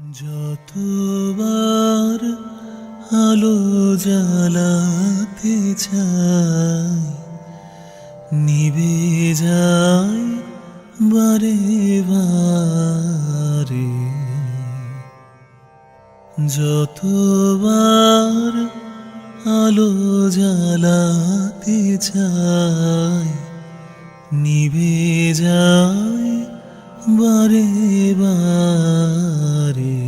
যতবার আলো জ্বালাতে চাই নিভে যায় বারে বারে। যতবার আলো জ্বালাতে চাই নিভে যায় বারে বারে।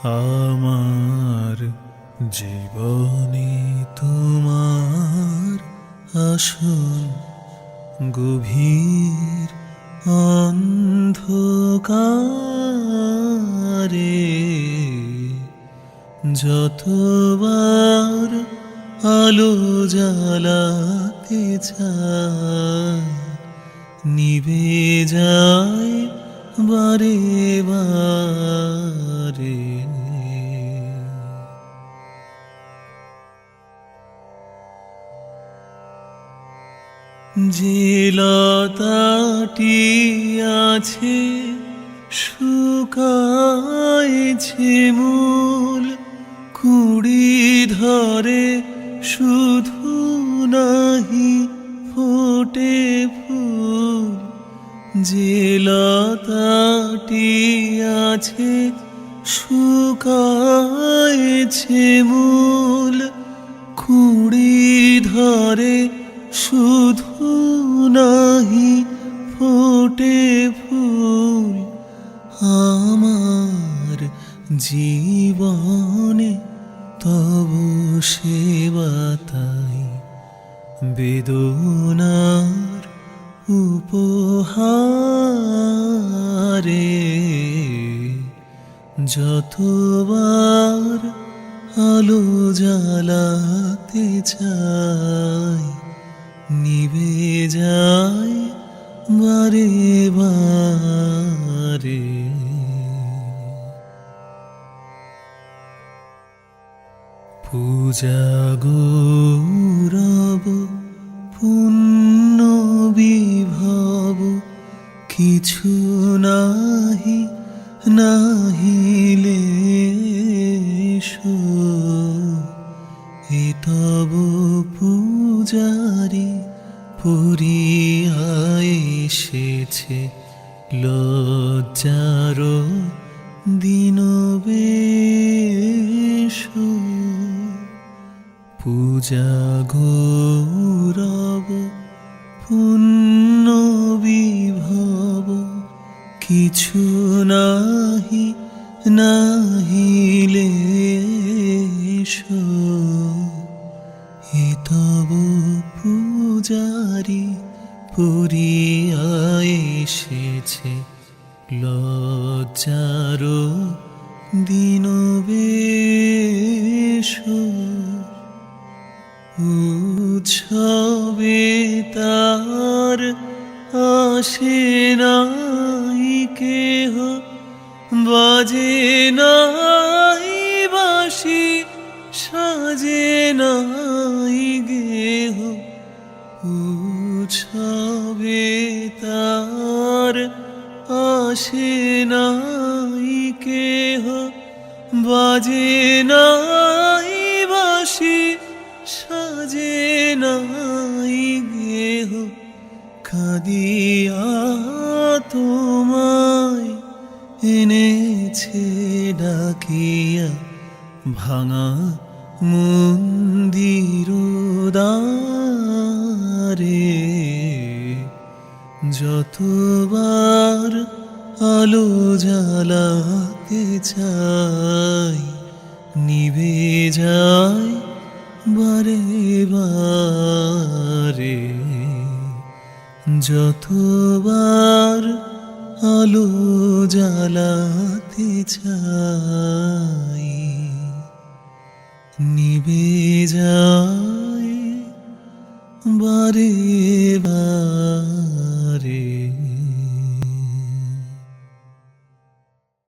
আমার জীবনে তোমার আসন গভীর অন্ধকারে। যতবার আলো জ্বালাতে চাই নিভে যায় বারে বারে। যে লতাটি আছে শুকাইছে মূল, কুড়ি ধরে শুধু নাহি ফোটে ফুল। যে লতাটি আছে শুকাইছে মূল, কুড়ি ধরে শুধু নাহি ফোটে ফুল। আমার জীবনে তব সেবা তাই বেদনার উপহারে। যতবার আলো জ্বালাতে চাই নিভে যায় বারে বারে। পূজা গৌরব পুণ্য বিভব কিছু নাহি নাহিলে এ তব পূজারি পরিয়া এসেছে লজ্জার দিন বেশ। পূজা গৌরব পুণ্য বিভব কিছু নাহি নাহিলে এ তব পূজারি পরিয়া এসেছে লজ্জার দিন বেশ। উৎসবে তার আসে নাই কেহ, বাজে নাই বাঁশি সাজে নাই গেহ। উৎসবে তার আসে নাই কেহ, বাজে নাই বাঁশি সাজে নাই গেহ। কাঁদিয়া তোমায় এনেছে ডাকিয়া ভাঙা মন্দির দ্বারে। যতবার আলো জ্বালাতে চাই নিভে যায় বারে বারে। যতবার আলো জ্বালাতে চাই নিভে যায় বারে